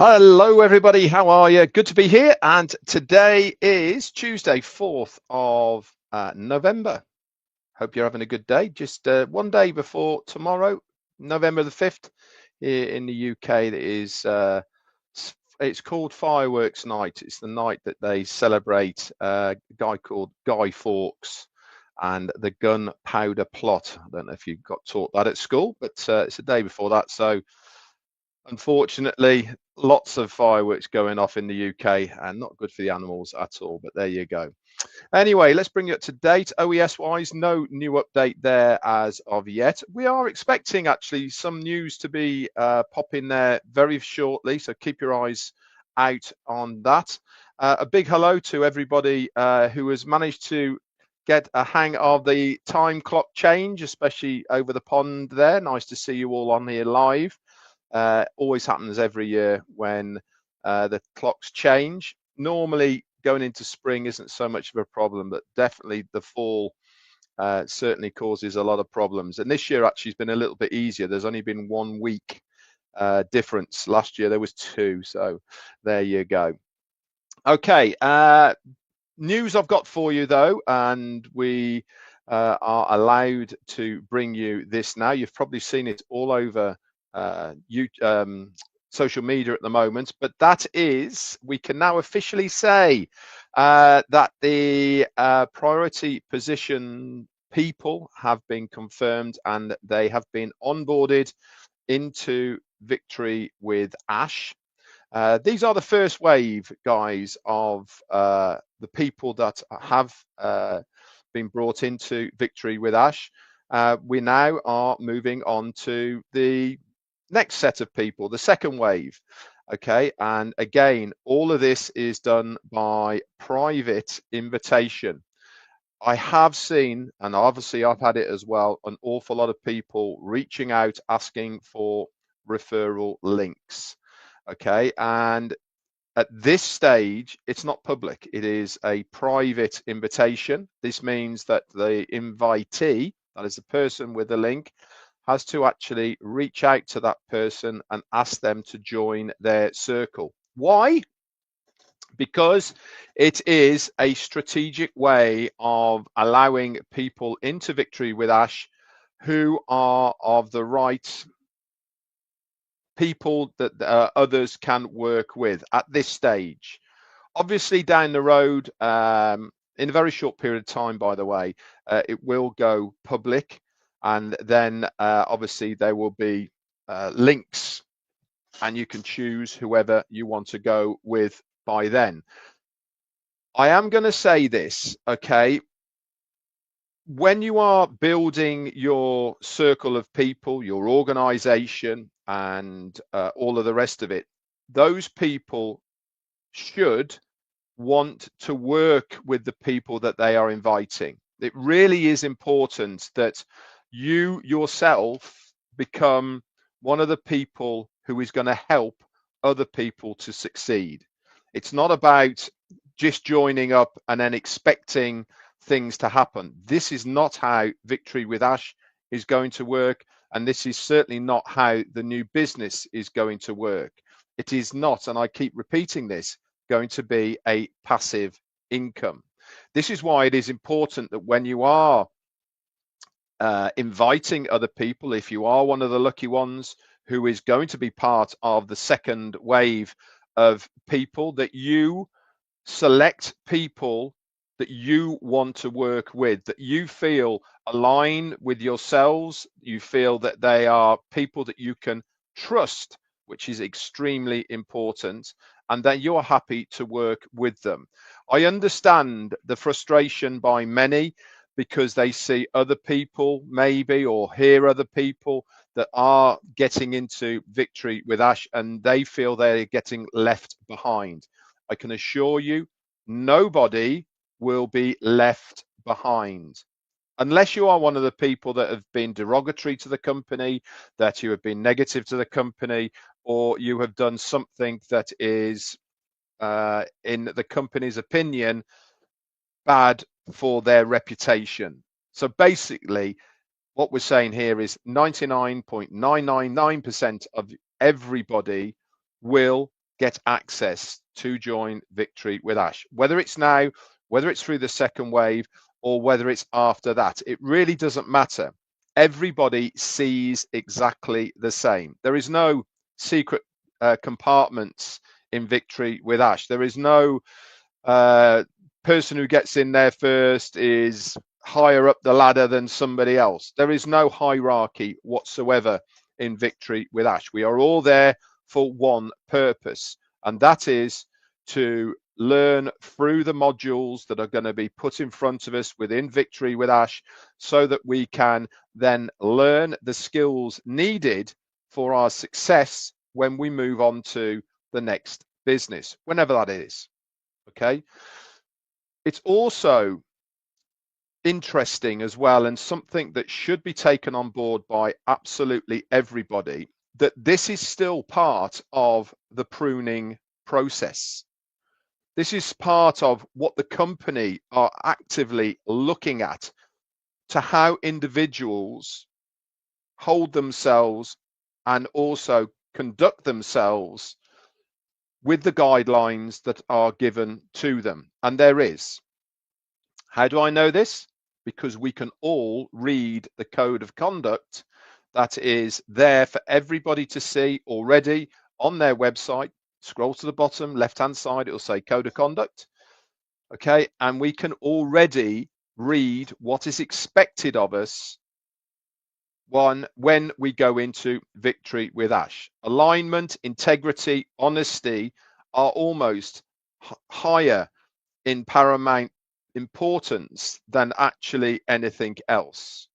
Hello, everybody. How are you? Good to be here. And today is Tuesday, 4th of November. Hope you're having a good day. Just one day before tomorrow, November the 5th, here in the UK. It's called Fireworks Night. It's the night that they celebrate a guy called Guy Fawkes and the gunpowder plot. I don't know if you got taught that at school, but it's a day before that. So unfortunately, lots of fireworks going off in the UK and not good for the animals at all, but there you go. Anyway, let's bring you up to date. OES wise, no new update there as of yet. We are expecting actually some news to be popping there very shortly, so keep your eyes out on that. A big hello to everybody who has managed to get a hang of the time clock change, especially over the pond there. Nice to see you all on here live. Always happens every year when the clocks change. Normally, going into spring isn't so much of a problem, but definitely the fall certainly causes a lot of problems. And this year actually has been a little bit easier. There's only been 1 week difference. Last year there was 2, so there you go. Okay, news I've got for you though, and we are allowed to bring you this now. You've probably seen it all over social media at the moment, but that is, we can now officially say that the priority position people have been confirmed and they have been onboarded into Victory with Ash. These are the first wave, guys, of the people that have been brought into Victory with Ash. We now are moving on to the next set of people, the second wave. Okay, and again, all of this is done by private invitation. I have seen, and obviously I've had it as well, an awful lot of people reaching out asking for referral links. Okay, and at this stage, it's not public. It is a private invitation. This means that the invitee, that is the person with the link, has to actually reach out to that person and ask them to join their circle. Why? Because it is a strategic way of allowing people into Victory with Ash who are of the right people that others can work with at this stage. Obviously, down the road, in a very short period of time, by the way, it will go public, and then obviously there will be links, and you can choose whoever you want to go with by then. I am going to say this, okay? When you are building your circle of people, your organization, and all of the rest of it, those people should want to work with the people that they are inviting. It really is important that you yourself become one of the people who is going to help other people to succeed. It's not about just joining up and then expecting things to happen. This is not how Victory with Ash is going to work, and this is certainly not how the new business is going to work. It is not, and I keep repeating this, going to be a passive income. This is why it is important that when you are inviting other people, if you are one of the lucky ones who is going to be part of the second wave of people, that you select people that you want to work with, that you feel align with yourselves, you feel that they are people that you can trust, which is extremely important, and that you're happy to work with them. I understand the frustration by many because they see other people maybe, or hear other people that are getting into Victory with Ash and they feel they're getting left behind. I can assure you, nobody will be left behind. Unless you are one of the people that have been derogatory to the company, that you have been negative to the company, or you have done something that is, in the company's opinion, bad for their reputation. So basically, what we're saying here is 99.999% of everybody will get access to join Victory with Ash, whether it's now, whether it's through the second wave, or whether it's after that. It really doesn't matter. Everybody sees exactly the same. There is no secret compartments in Victory with Ash. There is no person who gets in there first is higher up the ladder than somebody else. There is no hierarchy whatsoever in Victory with Ash. We are all there for one purpose, and that is to learn through the modules that are going to be put in front of us within Victory with Ash, so that we can then learn the skills needed for our success when we move on to the next business, whenever that is. Okay. It's also interesting as well, and something that should be taken on board by absolutely everybody, that this is still part of the pruning process. This is part of what the company are actively looking at, to how individuals hold themselves and also conduct themselves with the guidelines that are given to them. And there is. How do I know this? Because we can all read the code of conduct that is there for everybody to see already on their website. Scroll to the bottom left-hand side, it'll say code of conduct. Okay, and we can already read what is expected of us when we go into Victory with Ash. Alignment, integrity, honesty are almost higher in paramount importance than actually anything else.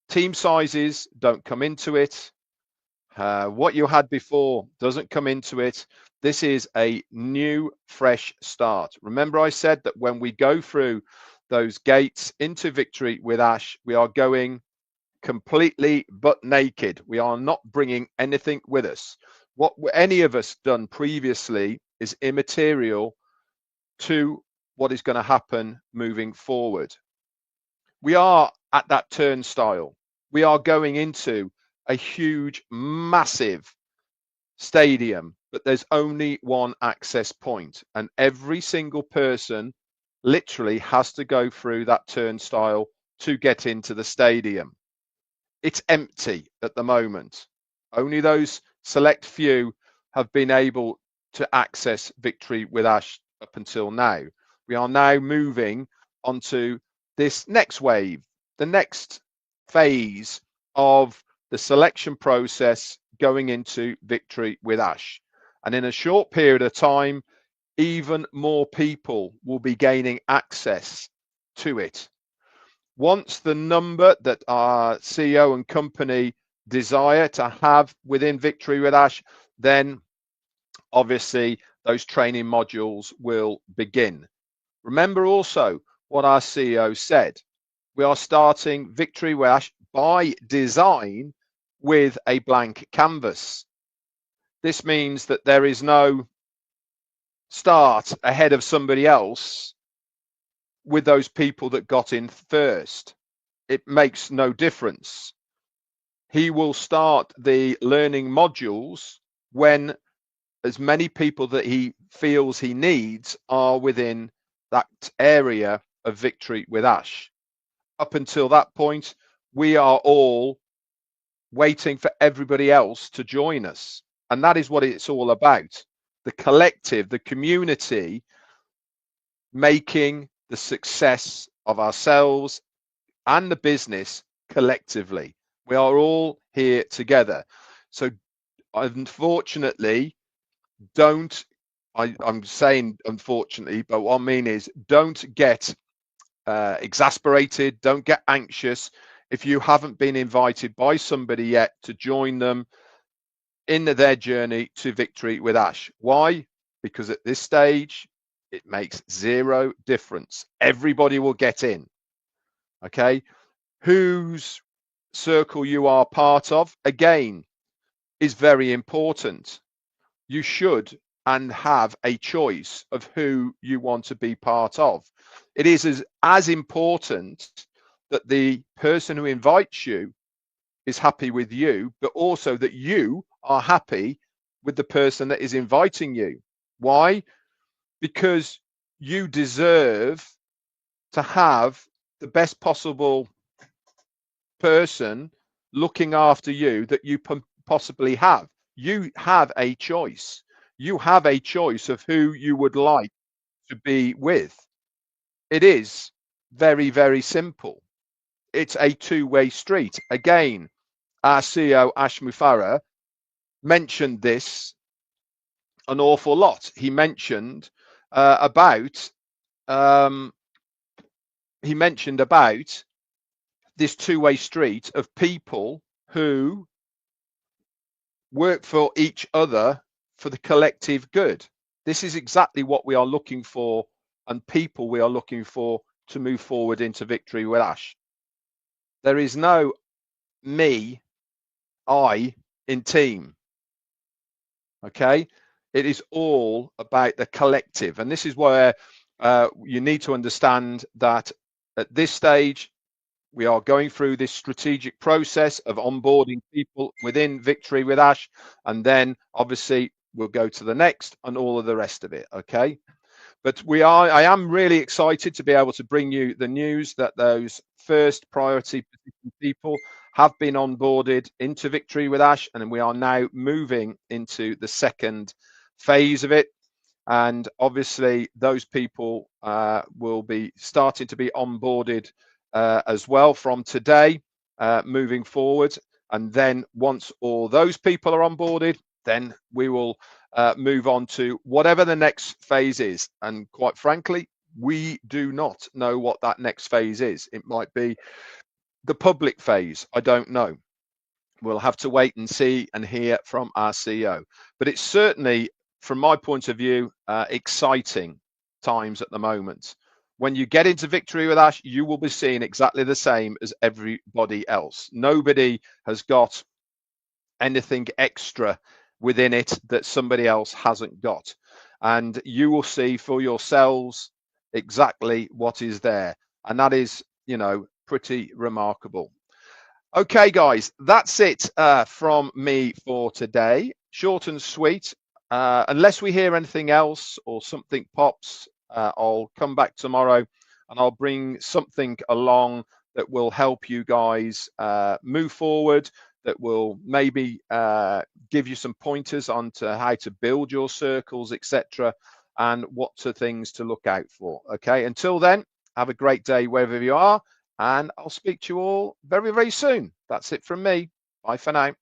Team sizes don't come into it. What you had before doesn't come into it. This is a new, fresh start. Remember, I said that when we go through those gates into Victory with Ash, we are going completely butt naked. We are not bringing anything with us. What any of us done previously is immaterial to what is going to happen moving forward. We are at that turnstile. We are going into a huge, massive stadium, but there's only one access point, and every single person literally has to go through that turnstile to get into the stadium. It's empty at the moment. Only those select few have been able to access Victory with Ash up until now. We are now moving onto this next wave, the next phase of the selection process going into Victory with Ash. And in a short period of time, even more people will be gaining access to it. Once the number that our CEO and company desire to have within Victory with Ash, then obviously those training modules will begin. Remember also what our CEO said. We are starting Victory with Ash by design with a blank canvas. This means that there is no start ahead of somebody else with those people that got in first. It makes no difference. He will start the learning modules when as many people that he feels he needs are within that area of Victory with Ash. Up until that point, we are all waiting for everybody else to join us. And that is what it's all about. The collective, the community, making the success of ourselves and the business collectively. We are all here together. So unfortunately, I'm saying unfortunately, but what I mean is don't get exasperated, don't get anxious if you haven't been invited by somebody yet to join them in their journey to Victory with Ash. Why? Because at this stage, it makes zero difference. Everybody will get in. Okay? Whose circle you are part of, again, is very important. You should and have a choice of who you want to be part of. It is as important that the person who invites you is happy with you, but also that you are happy with the person that is inviting you. Why? Because you deserve to have the best possible person looking after you that you possibly have. You have a choice. You have a choice of who you would like to be with. It is very, very simple. It's a two-way street. Again, our CEO, Ash Mufareh, mentioned this an awful lot. He mentioned about this two-way street of people who work for each other for the collective good. This is exactly what we are looking for, and people we are looking for to move forward into Victory with Ash. There is no me, I in team. Okay, it is all about the collective, and this is where you need to understand that at this stage we are going through this strategic process of onboarding people within Victory with Ash, and then obviously we'll go to the next and all of the rest of it. Okay, but I am really excited to be able to bring you the news that those first priority people have been onboarded into Victory with Ash, and we are now moving into the second phase of it. And obviously those people will be starting to be onboarded as well from today moving forward. And then once all those people are onboarded, then we will move on to whatever the next phase is. And quite frankly, we do not know what that next phase is. It might be the public phase. I don't know. We'll have to wait and see and hear from our CEO. But it's certainly, from my point of view, exciting times at the moment. When you get into Victory with Ash, you will be seeing exactly the same as everybody else. Nobody has got anything extra within it that somebody else hasn't got. And you will see for yourselves exactly what is there. And that is, you know, pretty remarkable. Okay, guys, that's it from me for today. Short and sweet. Unless we hear anything else or something pops, I'll come back tomorrow and I'll bring something along that will help you guys move forward, that will maybe give you some pointers onto how to build your circles, etc., and what things to look out for. Okay, until then, have a great day wherever you are, and I'll speak to you all very, very soon. That's it from me. Bye for now.